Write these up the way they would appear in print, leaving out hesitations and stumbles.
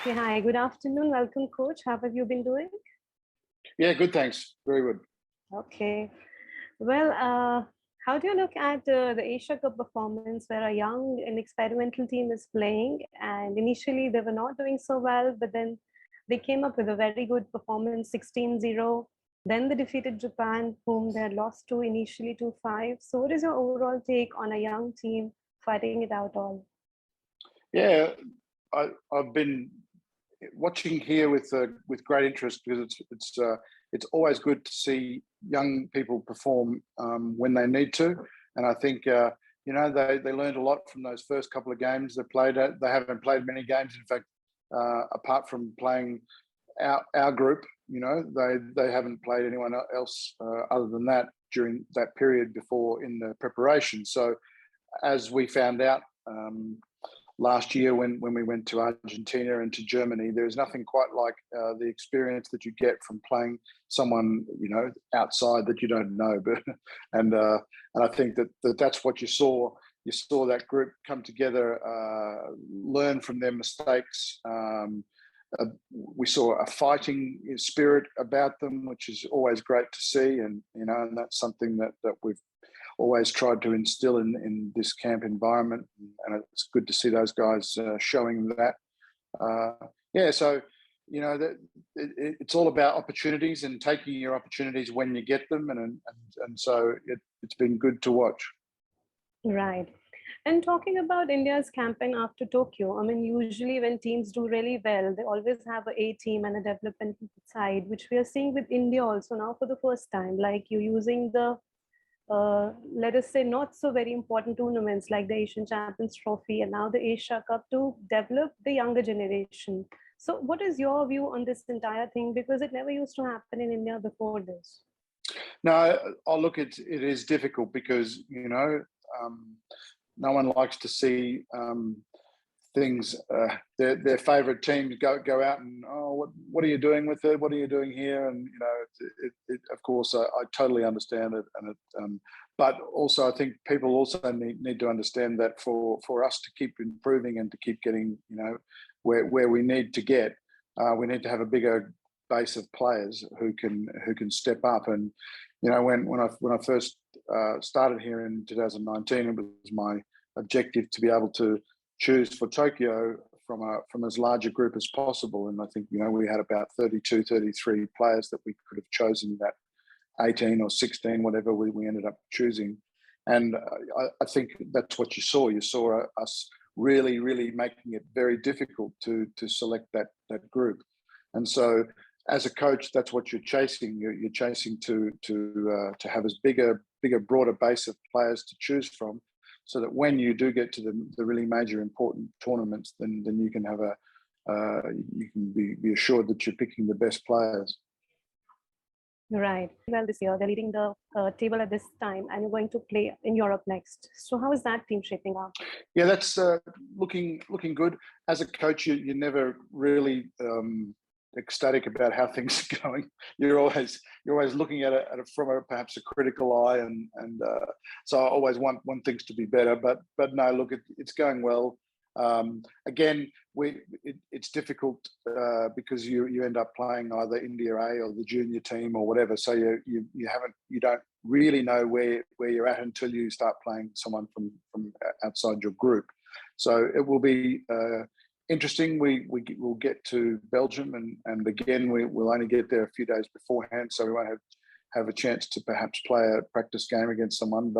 Okay, hi, good afternoon. Welcome, coach. How have you been doing? Yeah, good, thanks. Very good. Okay. Well, how do you look at the Asia Cup performance where a young and experimental team is playing? And initially, they were not doing so well, but then they came up with a very good performance 16-0. Then they defeated Japan, whom they had lost to initially 2-5. So, what is your overall take on a young team fighting it out all? Yeah, I've been watching here with great interest because it's always good to see young people perform when they need to, and I think they learned a lot from those first couple of games they played. They haven't played many games, in fact, apart from playing our group. They haven't played anyone else other than that during that period before in the preparation. So, as we found out last year when we went to Argentina and to Germany, there's nothing quite like the experience that you get from playing someone outside that you don't know. But and I think that's what you saw. You saw that group come together, learn from their mistakes. We saw a fighting spirit about them, which is always great to see, and that's something that we've always tried to instill in this camp environment, and it's good to see those guys showing that. So it's all about opportunities and taking your opportunities when you get them, and so it's been good to watch. Right. And talking about India's campaign after Tokyo, I mean, usually when teams do really well, they always have a A team and a development side, which we are seeing with India also now for the first time. Like you're using the let us say, not so very important tournaments like the Asian Champions Trophy and now the Asia Cup to develop the younger generation. So what is your view on this entire thing? Because it never used to happen in India before this. No, look, it is difficult because, no one likes to see things, their favourite teams go out and, what are you doing with it? What are you doing here? And of course, I totally understand it, but also I think people also need to understand that for us to keep improving and to keep getting where we need to get, we need to have a bigger base of players who can step up. And when I first started here in 2019, it was my objective to be able to choose for Tokyo from as large a group as possible. And I think, we had about 32, 33 players that we could have chosen, that 18 or 16, whatever we ended up choosing. And I think that's what you saw. You saw us really, really making it very difficult to select that group. And so as a coach, that's what you're chasing. You're chasing to have as bigger, broader base of players to choose from, so that when you do get to the really major important tournaments, then you can have you can be assured that you're picking the best players. Right. Well, this year they're leading the table at this time, and you're going to play in Europe next. So how is that team shaping up? Yeah, that's looking good. As a coach, you never really ecstatic about how things are going. You're always looking at it from perhaps a critical eye, and so I always want things to be better. But no, look, it's going well. Again, it's difficult because you end up playing either India A or the junior team or whatever. So you don't really know where you're at until you start playing someone from outside your group. So it will be interesting. We'll get to Belgium, and again we'll only get there a few days beforehand, so we won't have a chance to perhaps play a practice game against someone.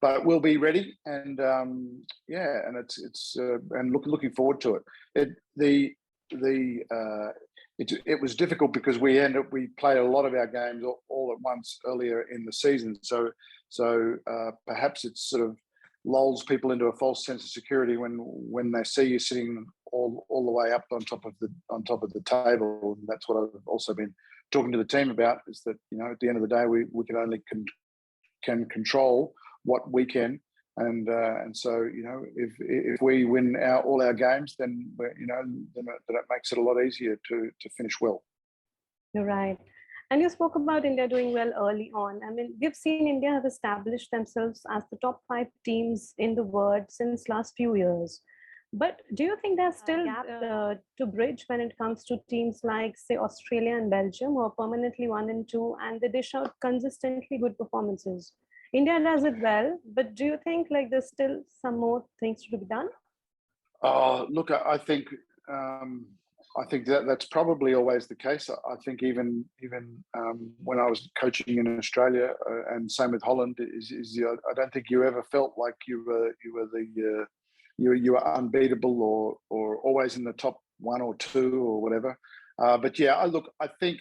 But we'll be ready, and and it's and looking forward to it. It was difficult because we played a lot of our games all at once earlier in the season, so perhaps it's sort of lulls people into a false sense of security when they see you sitting all the way up on top of the table. And that's what I've also been talking to the team about, is that at the end of the day we can only can control what we can, and so if we win all our games, then that makes it a lot easier to finish well. You're right. And you spoke about India doing well early on. I mean, we've seen India have established themselves as the top 5 teams in the world since last few years. But do you think there's still a gap to bridge when it comes to teams like, say, Australia and Belgium, who are permanently 1 and 2, and they dish out consistently good performances? India does it well, but do you think like there's still some more things to be done? Oh, look, I think that that's probably always the case. I think even when I was coaching in Australia, and same with Holland, I don't think you ever felt like you were unbeatable or always in the top one or two or whatever. But yeah, I think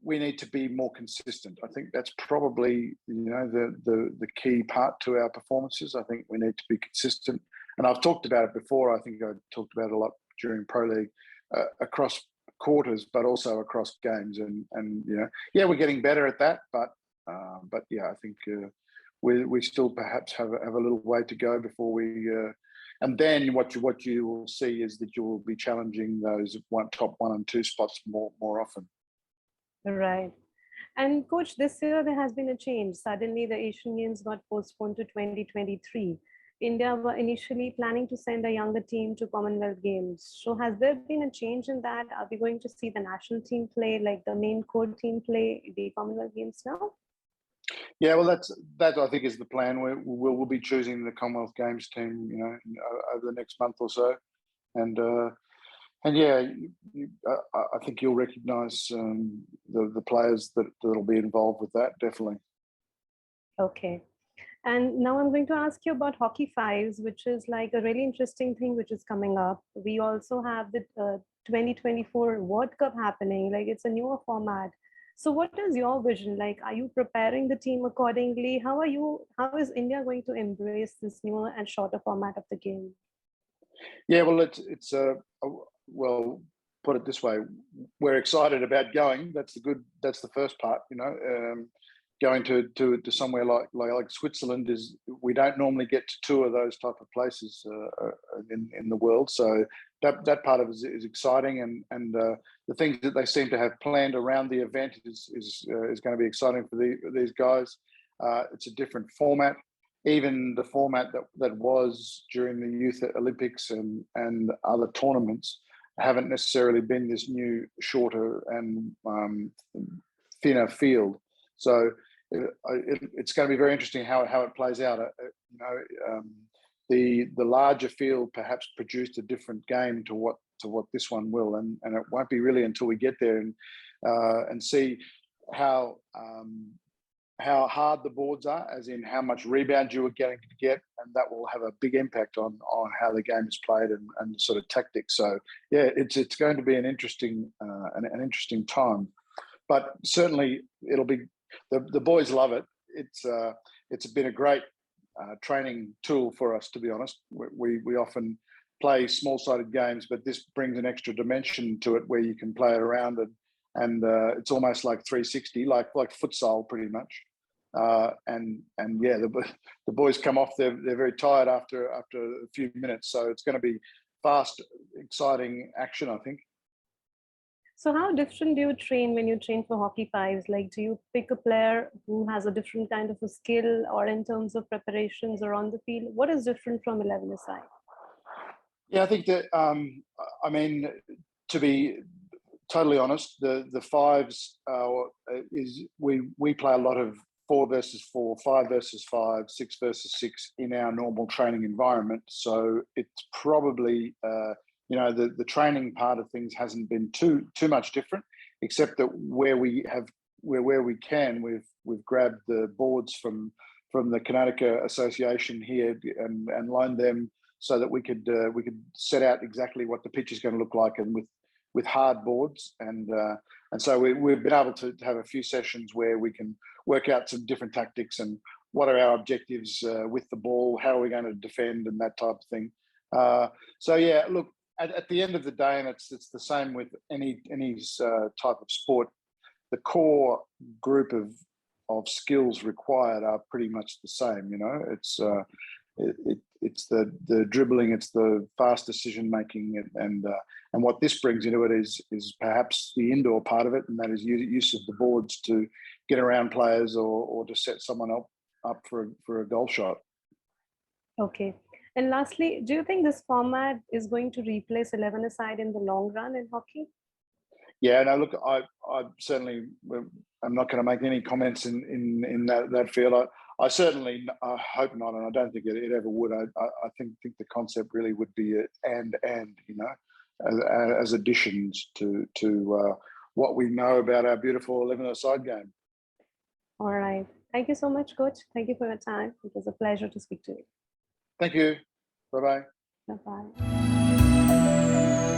we need to be more consistent. I think that's probably the key part to our performances. I think we need to be consistent, and I've talked about it before. I think I talked about it a lot during Pro League, across quarters, but also across games. And yeah, we're getting better at that. But yeah, I think we still perhaps have a little way to go before we. And then what you will see is that you will be challenging those top 1 and 2 spots more often. Right. And coach, this year there has been a change. Suddenly the Asian Games got postponed to 2023. India were initially planning to send a younger team to Commonwealth Games. So has there been a change in that? Are we going to see the national team play, like the main core team play the Commonwealth Games now? Yeah, well, that I think is the plan. We'll be choosing the Commonwealth Games team, over the next month or so, and yeah, I think you'll recognise the players that'll be involved with that, definitely. Okay. And now I'm going to ask you about Hockey Fives, which is like a really interesting thing which is coming up. We also have the 2024 World Cup happening. Like it's a newer format. So what is your vision? Like, are you preparing the team accordingly? How is India going to embrace this newer and shorter format of the game? Yeah, well, it's well, put it this way, we're excited about going. That's the first part, going to somewhere like Switzerland we don't normally get to tour those type of places in the world. So that part of it is exciting, and the things that they seem to have planned around the event is going to be exciting for these guys. It's a different format. Even the format that was during the Youth Olympics and other tournaments haven't necessarily been this new, shorter and thinner field. So it's going to be very interesting how it plays out. The larger field perhaps produced a different game to what this one will, and it won't be really until we get there and see how hard the boards are, as in how much rebound you are going to get, and that will have a big impact on how the game is played and sort of tactics. So yeah, it's going to be an interesting time, but certainly it'll be the boys love it. It's been a great training tool for us, to be honest. We often play small-sided games, but this brings an extra dimension to it where you can play it around and it's almost like 360, like futsal, pretty much. And yeah, the boys come off. They're very tired after a few minutes, so it's going to be fast, exciting action, I think. So how different do you train when you train for Hockey Fives? Like, do you pick a player who has a different kind of a skill, or in terms of preparations or on the field? What is different from 11-a-side? Yeah, I think that, I mean, to be totally honest, the fives is we play a lot of 4 versus 4, 5 versus 5, 6 versus 6 in our normal training environment. So it's probably the training part of things hasn't been too much different, except that where we can, we've grabbed the boards from the Connecticut Association here and loaned them so that we could set out exactly what the pitch is going to look like, and with hard boards, and so we've been able to have a few sessions where we can work out some different tactics and what are our objectives with the ball, how are we going to defend, and that type of thing. So yeah, look, at the end of the day, and it's the same with any type of sport, the core group of skills required are pretty much the same. It's the dribbling, it's the fast decision making, and what this brings into it is perhaps the indoor part of it, and that is use of the boards to get around players or to set someone up for a goal shot. Okay. And lastly, do you think this format is going to replace 11-a-side in the long run in hockey? Yeah, no, look, I certainly, I'm not going to make any comments in that field. I certainly hope not, and I don't think it ever would. I think the concept really would be and you know, as additions to what we know about our beautiful 11-a-side game. All right. Thank you so much, Coach. Thank you for your time. It was a pleasure to speak to you. Thank you. Bye bye. Bye-bye.